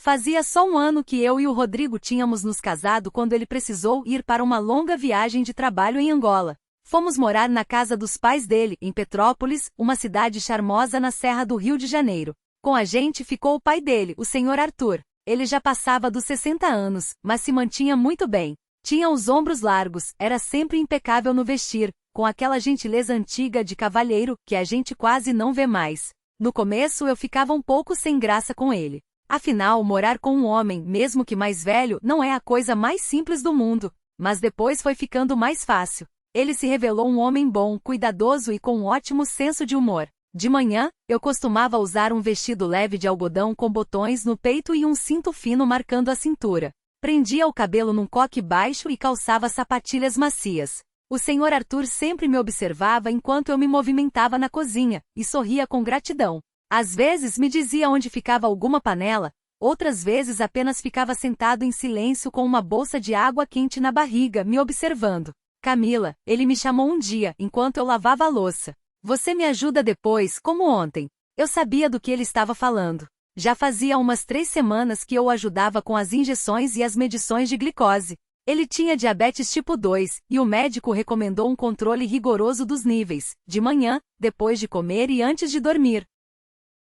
Fazia só um ano que eu e o Rodrigo tínhamos nos casado quando ele precisou ir para uma longa viagem de trabalho em Angola. Fomos morar na casa dos pais dele, em Petrópolis, uma cidade charmosa na Serra do Rio de Janeiro. Com a gente ficou o pai dele, o Sr. Arthur. Ele já passava dos 60 anos, mas se mantinha muito bem. Tinha os ombros largos, era sempre impecável no vestir, com aquela gentileza antiga de cavalheiro que a gente quase não vê mais. No começo eu ficava um pouco sem graça com ele. Afinal, morar com um homem, mesmo que mais velho, não é a coisa mais simples do mundo. Mas depois foi ficando mais fácil. Ele se revelou um homem bom, cuidadoso e com um ótimo senso de humor. De manhã, eu costumava usar um vestido leve de algodão com botões no peito e um cinto fino marcando a cintura. Prendia o cabelo num coque baixo e calçava sapatilhas macias. O Sr. Arthur sempre me observava enquanto eu me movimentava na cozinha, e sorria com gratidão. Às vezes me dizia onde ficava alguma panela, outras vezes apenas ficava sentado em silêncio com uma bolsa de água quente na barriga, me observando. Camila, ele me chamou um dia, enquanto eu lavava a louça. Você me ajuda depois, como ontem. Eu sabia do que ele estava falando. Já fazia umas 3 semanas que eu o ajudava com as injeções e as medições de glicose. Ele tinha diabetes tipo 2, e o médico recomendou um controle rigoroso dos níveis, de manhã, depois de comer e antes de dormir.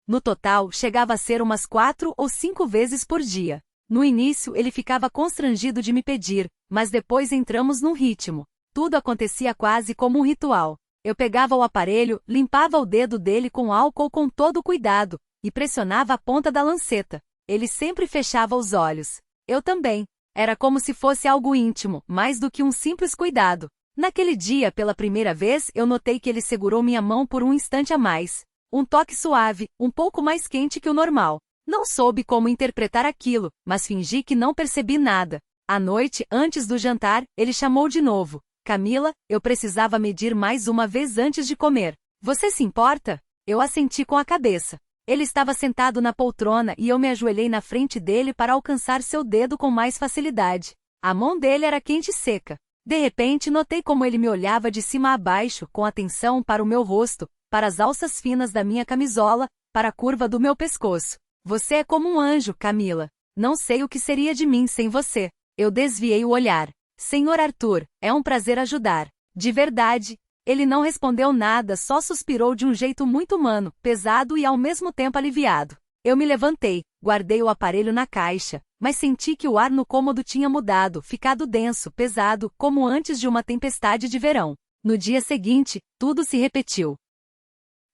No total, chegava a ser umas 4 ou 5 vezes por dia. No início, ele ficava constrangido de me pedir, mas depois entramos num ritmo. Tudo acontecia quase como um ritual. Eu pegava o aparelho, limpava o dedo dele com álcool com todo cuidado, e pressionava a ponta da lanceta. Ele sempre fechava os olhos. Eu também. Era como se fosse algo íntimo, mais do que um simples cuidado. Naquele dia, pela primeira vez, eu notei que ele segurou minha mão por um instante a mais. Um toque suave, um pouco mais quente que o normal. Não soube como interpretar aquilo, mas fingi que não percebi nada. À noite, antes do jantar, ele chamou de novo. Camila, eu precisava medir mais uma vez antes de comer. Você se importa? Eu assenti com a cabeça. Ele estava sentado na poltrona e eu me ajoelhei na frente dele para alcançar seu dedo com mais facilidade. A mão dele era quente e seca. De repente, notei como ele me olhava de cima a baixo, com atenção para o meu rosto, para as alças finas da minha camisola, para a curva do meu pescoço. Você é como um anjo, Camila. Não sei o que seria de mim sem você. Eu desviei o olhar. Senhor Arthur, é um prazer ajudar. De verdade. Ele não respondeu nada, só suspirou de um jeito muito humano, pesado e ao mesmo tempo aliviado. Eu me levantei, guardei o aparelho na caixa, mas senti que o ar no cômodo tinha mudado, ficado denso, pesado, como antes de uma tempestade de verão. No dia seguinte, tudo se repetiu.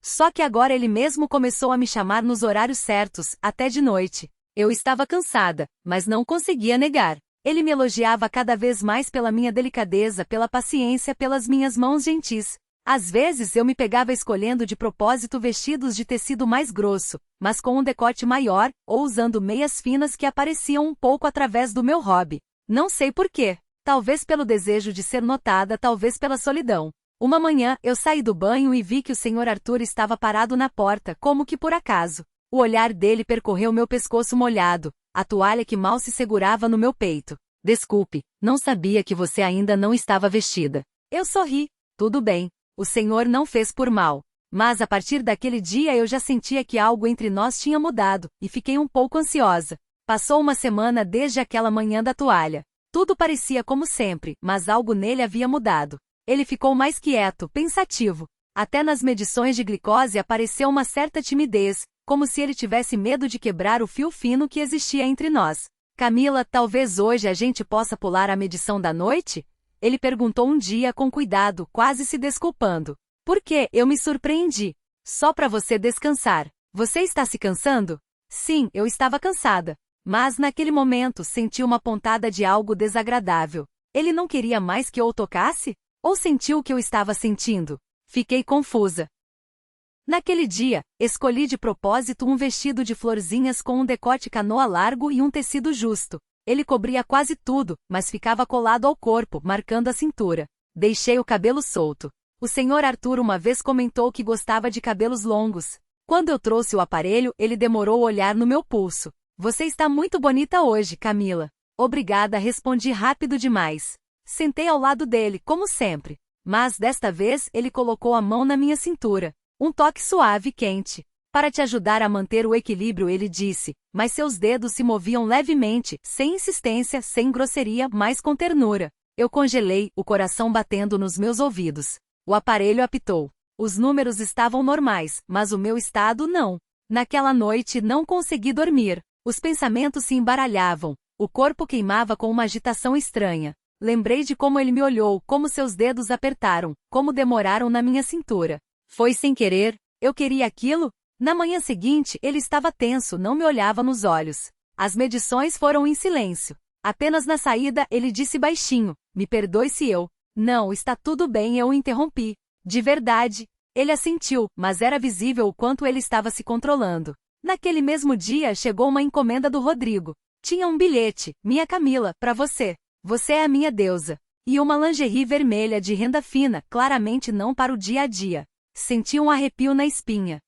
Só que agora ele mesmo começou a me chamar nos horários certos, até de noite. Eu estava cansada, mas não conseguia negar. Ele me elogiava cada vez mais pela minha delicadeza, pela paciência, pelas minhas mãos gentis. Às vezes eu me pegava escolhendo de propósito vestidos de tecido mais grosso, mas com um decote maior, ou usando meias finas que apareciam um pouco através do meu hobby. Não sei por quê. Talvez pelo desejo de ser notada, talvez pela solidão. Uma manhã, eu saí do banho e vi que o Sr. Arthur estava parado na porta, como que por acaso. O olhar dele percorreu meu pescoço molhado, a toalha que mal se segurava no meu peito. Desculpe, não sabia que você ainda não estava vestida. Eu sorri. Tudo bem. O senhor não fez por mal. Mas a partir daquele dia eu já sentia que algo entre nós tinha mudado, e fiquei um pouco ansiosa. Passou uma semana desde aquela manhã da toalha. Tudo parecia como sempre, mas algo nele havia mudado. Ele ficou mais quieto, pensativo. Até nas medições de glicose apareceu uma certa timidez, como se ele tivesse medo de quebrar o fio fino que existia entre nós. Camila, talvez hoje a gente possa pular a medição da noite? Ele perguntou um dia com cuidado, quase se desculpando. Por quê? Eu me surpreendi. Só para você descansar. Você está se cansando? Sim, eu estava cansada. Mas naquele momento senti uma pontada de algo desagradável. Ele não queria mais que eu o tocasse? Ou sentiu o que eu estava sentindo? Fiquei confusa. Naquele dia, escolhi de propósito um vestido de florzinhas com um decote canoa largo e um tecido justo. Ele cobria quase tudo, mas ficava colado ao corpo, marcando a cintura. Deixei o cabelo solto. O Sr. Arthur uma vez comentou que gostava de cabelos longos. Quando eu trouxe o aparelho, ele demorou a olhar no meu pulso. Você está muito bonita hoje, Camila. Obrigada, respondi rápido demais. Sentei ao lado dele, como sempre. Mas desta vez ele colocou a mão na minha cintura. Um toque suave e quente. Para te ajudar a manter o equilíbrio, ele disse, mas seus dedos se moviam levemente, sem insistência, sem grosseria, mas com ternura. Eu congelei, o coração batendo nos meus ouvidos. O aparelho apitou. Os números estavam normais, mas o meu estado não. Naquela noite não consegui dormir. Os pensamentos se embaralhavam. O corpo queimava com uma agitação estranha. Lembrei de como ele me olhou, como seus dedos apertaram, como demoraram na minha cintura. Foi sem querer? Eu queria aquilo? Na manhã seguinte, ele estava tenso, não me olhava nos olhos. As medições foram em silêncio. Apenas na saída, ele disse baixinho, me perdoe se eu... Não, está tudo bem, eu o interrompi. De verdade. Ele assentiu, mas era visível o quanto ele estava se controlando. Naquele mesmo dia, chegou uma encomenda do Rodrigo. Tinha um bilhete, minha Camila, para você. Você é a minha deusa. E uma lingerie vermelha de renda fina, claramente não para o dia a dia. Senti um arrepio na espinha.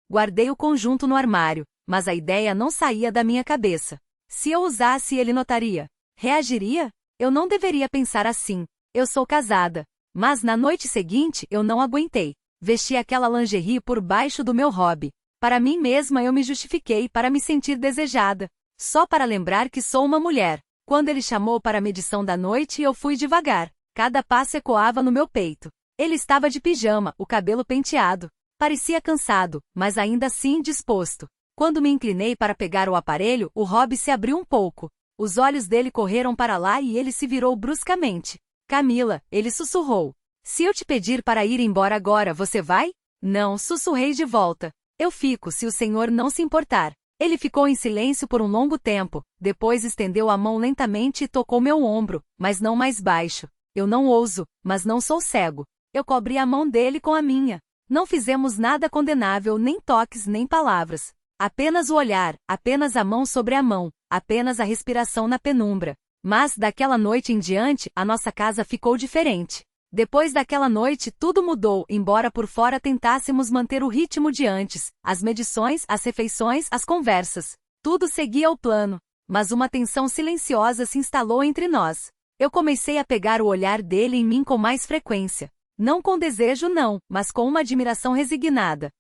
Guardei o conjunto no armário, mas a ideia não saía da minha cabeça. Se eu usasse, ele notaria. Reagiria? Eu não deveria pensar assim. Eu sou casada. Mas na noite seguinte, eu não aguentei. Vesti aquela lingerie por baixo do meu hobby. Para mim mesma eu me justifiquei para me sentir desejada. Só para lembrar que sou uma mulher. Quando ele chamou para a medição da noite, eu fui devagar. Cada passo ecoava no meu peito. Ele estava de pijama, o cabelo penteado. Parecia cansado, mas ainda assim disposto. Quando me inclinei para pegar o aparelho, o hobby se abriu um pouco. Os olhos dele correram para lá e ele se virou bruscamente. Camila, ele sussurrou. Se eu te pedir para ir embora agora, você vai? Não, sussurrei de volta. Eu fico, se o senhor não se importar. Ele ficou em silêncio por um longo tempo, depois estendeu a mão lentamente e tocou meu ombro, mas não mais baixo. Eu não ouso, mas não sou cego. Eu cobri a mão dele com a minha. Não fizemos nada condenável, nem toques, nem palavras. Apenas o olhar, apenas a mão sobre a mão, apenas a respiração na penumbra. Mas, daquela noite em diante, a nossa casa ficou diferente. Depois daquela noite, tudo mudou, embora por fora tentássemos manter o ritmo de antes, as medições, as refeições, as conversas. Tudo seguia o plano. Mas uma tensão silenciosa se instalou entre nós. Eu comecei a pegar o olhar dele em mim com mais frequência. Não com desejo não, mas com uma admiração resignada.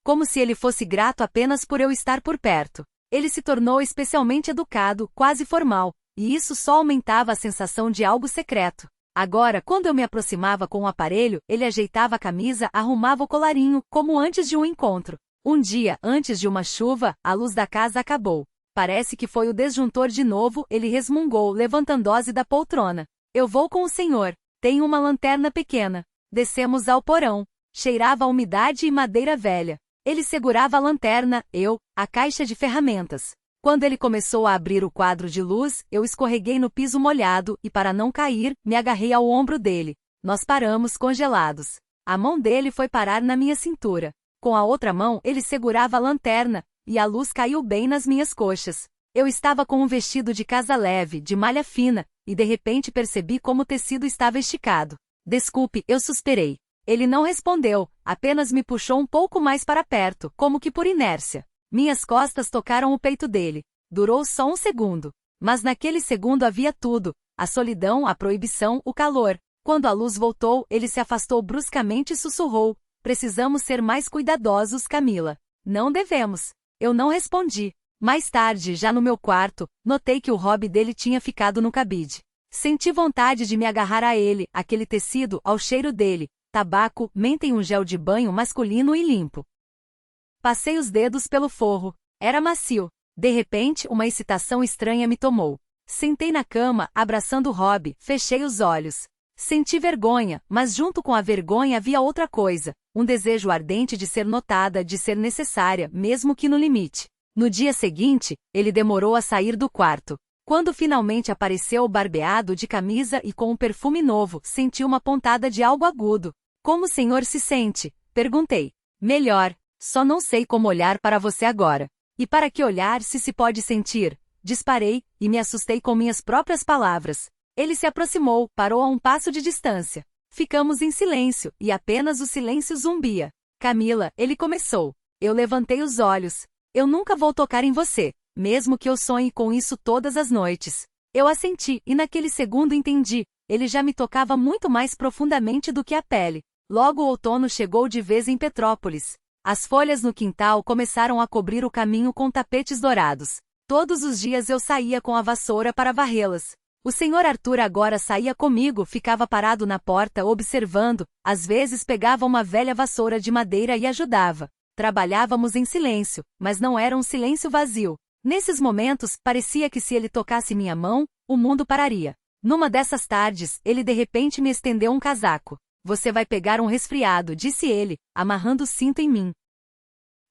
Como se ele fosse grato apenas por eu estar por perto. Ele se tornou especialmente educado, quase formal, e isso só aumentava a sensação de algo secreto. Agora, quando eu me aproximava com o aparelho, ele ajeitava a camisa, arrumava o colarinho, como antes de um encontro. Um dia, antes de uma chuva, a luz da casa acabou. Parece que foi o disjuntor de novo, ele resmungou, levantando-se da poltrona. Eu vou com o senhor. Tenho uma lanterna pequena. Descemos ao porão. Cheirava a umidade e madeira velha. Ele segurava a lanterna, eu, a caixa de ferramentas. Quando ele começou a abrir o quadro de luz, eu escorreguei no piso molhado e, para não cair, me agarrei ao ombro dele. Nós paramos congelados. A mão dele foi parar na minha cintura. Com a outra mão, ele segurava a lanterna, e a luz caiu bem nas minhas coxas. Eu estava com um vestido de casa leve, de malha fina, e de repente percebi como o tecido estava esticado. Desculpe, eu suspirei. Ele não respondeu, apenas me puxou um pouco mais para perto, como que por inércia. Minhas costas tocaram o peito dele. Durou só um segundo. Mas naquele segundo havia tudo: a solidão, a proibição, o calor. Quando a luz voltou, ele se afastou bruscamente e sussurrou: precisamos ser mais cuidadosos, Camila. Não devemos. Eu não respondi. Mais tarde, já no meu quarto, notei que o hobby dele tinha ficado no cabide. Senti vontade de me agarrar a ele, aquele tecido, ao cheiro dele, tabaco, menta e um gel de banho masculino e limpo. Passei os dedos pelo forro. Era macio. De repente, uma excitação estranha me tomou. Sentei na cama, abraçando o hobby, fechei os olhos. Senti vergonha, mas junto com a vergonha havia outra coisa, um desejo ardente de ser notada, de ser necessária, mesmo que no limite. No dia seguinte, ele demorou a sair do quarto. Quando finalmente apareceu barbeado de camisa e com um perfume novo, senti uma pontada de algo agudo. Como o senhor se sente? Perguntei. Melhor. Só não sei como olhar para você agora. E para que olhar se pode sentir? Disparei, e me assustei com minhas próprias palavras. Ele se aproximou, parou a um passo de distância. Ficamos em silêncio, e apenas o silêncio zumbia. Camila, ele começou. Eu levantei os olhos. Eu nunca vou tocar em você, mesmo que eu sonhe com isso todas as noites. Eu assenti, e naquele segundo entendi. Ele já me tocava muito mais profundamente do que a pele. Logo o outono chegou de vez em Petrópolis. As folhas no quintal começaram a cobrir o caminho com tapetes dourados. Todos os dias eu saía com a vassoura para varrê-las. O Sr. Arthur agora saía comigo, ficava parado na porta observando, às vezes pegava uma velha vassoura de madeira e ajudava. Trabalhávamos em silêncio, mas não era um silêncio vazio. Nesses momentos, parecia que se ele tocasse minha mão, o mundo pararia. Numa dessas tardes, ele de repente me estendeu um casaco. Você vai pegar um resfriado, disse ele, amarrando o cinto em mim.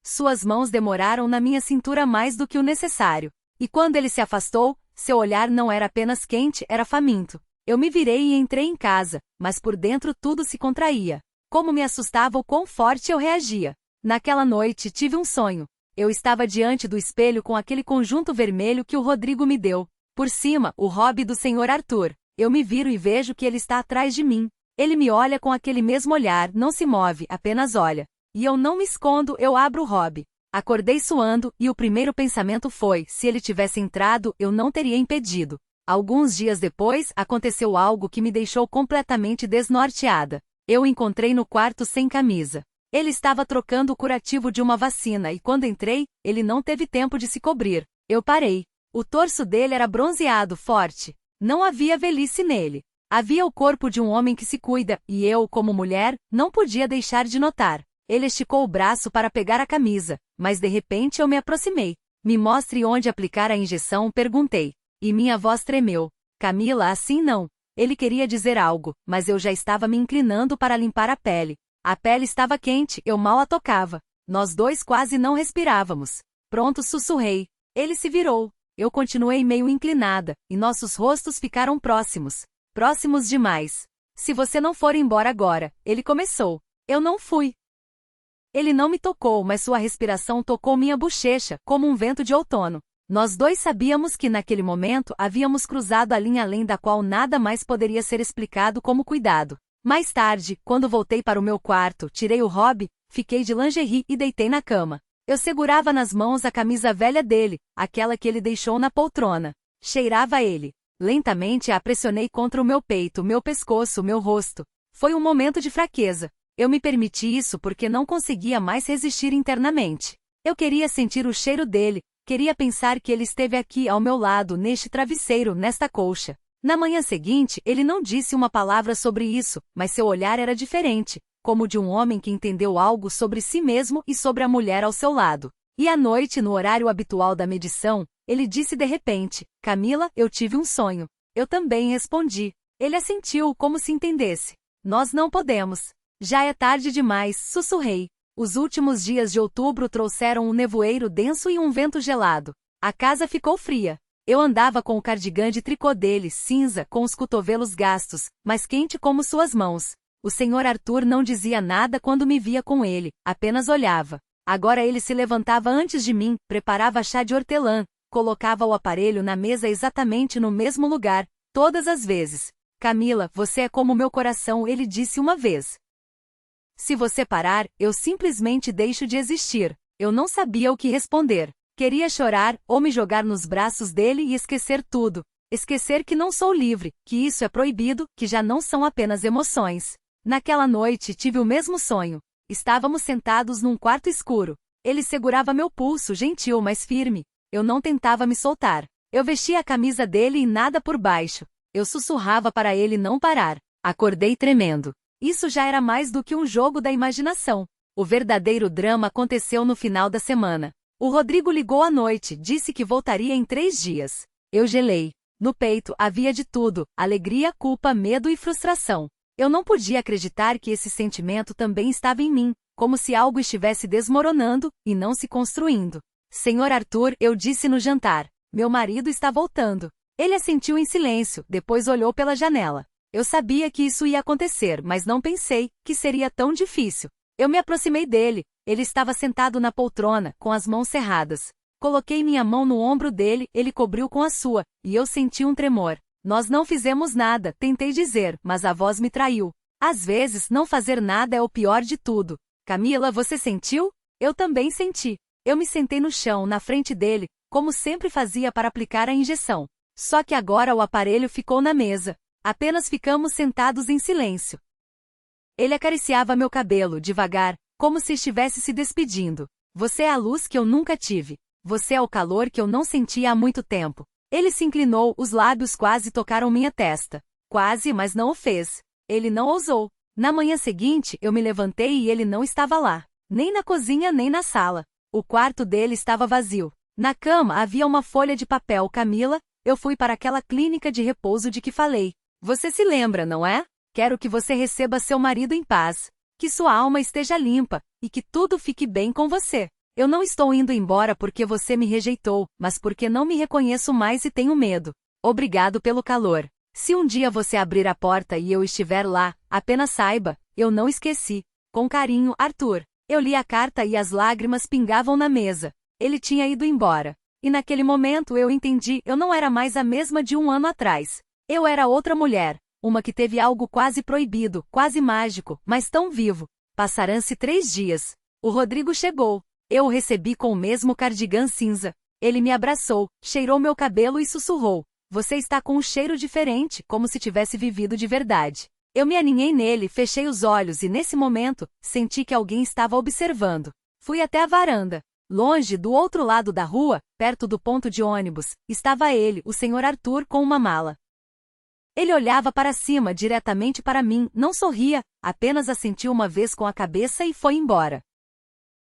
Suas mãos demoraram na minha cintura mais do que o necessário. E quando ele se afastou, seu olhar não era apenas quente, era faminto. Eu me virei e entrei em casa, mas por dentro tudo se contraía. Como me assustava o quão forte eu reagia. Naquela noite tive um sonho. Eu estava diante do espelho com aquele conjunto vermelho que o Rodrigo me deu. Por cima, o hobby do Sr. Arthur. Eu me viro e vejo que ele está atrás de mim. Ele me olha com aquele mesmo olhar, não se move, apenas olha. E eu não me escondo, eu abro o hobby. Acordei suando, e o primeiro pensamento foi, se ele tivesse entrado, eu não teria impedido. Alguns dias depois, aconteceu algo que me deixou completamente desnorteada. Eu o encontrei no quarto sem camisa. Ele estava trocando o curativo de uma vacina e quando entrei, ele não teve tempo de se cobrir. Eu parei. O torso dele era bronzeado, forte. Não havia velhice nele. Havia o corpo de um homem que se cuida, e eu, como mulher, não podia deixar de notar. Ele esticou o braço para pegar a camisa, mas de repente eu me aproximei. Me mostre onde aplicar a injeção, perguntei. E minha voz tremeu. Camila, assim não. Ele queria dizer algo, mas eu já estava me inclinando para limpar a pele. A pele estava quente, eu mal a tocava. Nós dois quase não respirávamos. Pronto, sussurrei. Ele se virou. Eu continuei meio inclinada, e nossos rostos ficaram próximos. Próximos demais. Se você não for embora agora, ele começou. Eu não fui. Ele não me tocou, mas sua respiração tocou minha bochecha, como um vento de outono. Nós dois sabíamos que naquele momento havíamos cruzado a linha além da qual nada mais poderia ser explicado como cuidado. Mais tarde, quando voltei para o meu quarto, tirei o hobby, fiquei de lingerie e deitei na cama. Eu segurava nas mãos a camisa velha dele, aquela que ele deixou na poltrona. Cheirava a ele. Lentamente a pressionei contra o meu peito, meu pescoço, meu rosto. Foi um momento de fraqueza. Eu me permiti isso porque não conseguia mais resistir internamente. Eu queria sentir o cheiro dele, queria pensar que ele esteve aqui ao meu lado, neste travesseiro, nesta colcha. Na manhã seguinte, ele não disse uma palavra sobre isso, mas seu olhar era diferente, como de um homem que entendeu algo sobre si mesmo e sobre a mulher ao seu lado. E à noite, no horário habitual da medição, ele disse de repente, Camila, eu tive um sonho. Eu também respondi. Ele assentiu como se entendesse. Nós não podemos. Já é tarde demais, sussurrei. Os últimos dias de outubro trouxeram um nevoeiro denso e um vento gelado. A casa ficou fria. Eu andava com o cardigã de tricô dele, cinza, com os cotovelos gastos, mas quente como suas mãos. O Sr. Arthur não dizia nada quando me via com ele, apenas olhava. Agora ele se levantava antes de mim, preparava chá de hortelã, colocava o aparelho na mesa exatamente no mesmo lugar, todas as vezes. Camila, você é como meu coração, ele disse uma vez. Se você parar, eu simplesmente deixo de existir. Eu não sabia o que responder. Queria chorar, ou me jogar nos braços dele e esquecer tudo. Esquecer que não sou livre, que isso é proibido, que já não são apenas emoções. Naquela noite tive o mesmo sonho. Estávamos sentados num quarto escuro. Ele segurava meu pulso, gentil, mas firme. Eu não tentava me soltar. Eu vestia a camisa dele e nada por baixo. Eu sussurrava para ele não parar. Acordei tremendo. Isso já era mais do que um jogo da imaginação. O verdadeiro drama aconteceu no final da semana. O Rodrigo ligou à noite, disse que voltaria em 3 dias. Eu gelei. No peito havia de tudo, alegria, culpa, medo e frustração. Eu não podia acreditar que esse sentimento também estava em mim, como se algo estivesse desmoronando, e não se construindo. Senhor Arthur, eu disse no jantar, meu marido está voltando. Ele assentiu em silêncio, depois olhou pela janela. Eu sabia que isso ia acontecer, mas não pensei que seria tão difícil. Eu me aproximei dele, ele estava sentado na poltrona, com as mãos cerradas. Coloquei minha mão no ombro dele, ele cobriu com a sua, e eu senti um tremor. Nós não fizemos nada, tentei dizer, mas a voz me traiu. Às vezes, não fazer nada é o pior de tudo. Camila, você sentiu? Eu também senti. Eu me sentei no chão, na frente dele, como sempre fazia para aplicar a injeção. Só que agora o aparelho ficou na mesa. Apenas ficamos sentados em silêncio. Ele acariciava meu cabelo, devagar, como se estivesse se despedindo. Você é a luz que eu nunca tive. Você é o calor que eu não sentia há muito tempo. Ele se inclinou, os lábios quase tocaram minha testa. Quase, mas não o fez. Ele não ousou. Na manhã seguinte, eu me levantei e ele não estava lá. Nem na cozinha nem na sala. O quarto dele estava vazio. Na cama havia uma folha de papel. Camila, eu fui para aquela clínica de repouso de que falei. Você se lembra, não é? Quero que você receba seu marido em paz. Que sua alma esteja limpa, e que tudo fique bem com você. Eu não estou indo embora porque você me rejeitou, mas porque não me reconheço mais e tenho medo. Obrigado pelo calor. Se um dia você abrir a porta e eu estiver lá, apenas saiba, eu não esqueci. Com carinho, Arthur. Eu li a carta e as lágrimas pingavam na mesa. Ele tinha ido embora. E naquele momento eu entendi, eu não era mais a mesma de um ano atrás. Eu era outra mulher. Uma que teve algo quase proibido, quase mágico, mas tão vivo. Passaram-se 3 dias. O Rodrigo chegou. Eu o recebi com o mesmo cardigã cinza. Ele me abraçou, cheirou meu cabelo e sussurrou. Você está com um cheiro diferente, como se tivesse vivido de verdade. Eu me aninhei nele, fechei os olhos e nesse momento, senti que alguém estava observando. Fui até a varanda. Longe, do outro lado da rua, perto do ponto de ônibus, estava ele, o Sr. Arthur, com uma mala. Ele olhava para cima, diretamente para mim, não sorria, apenas assentiu uma vez com a cabeça e foi embora.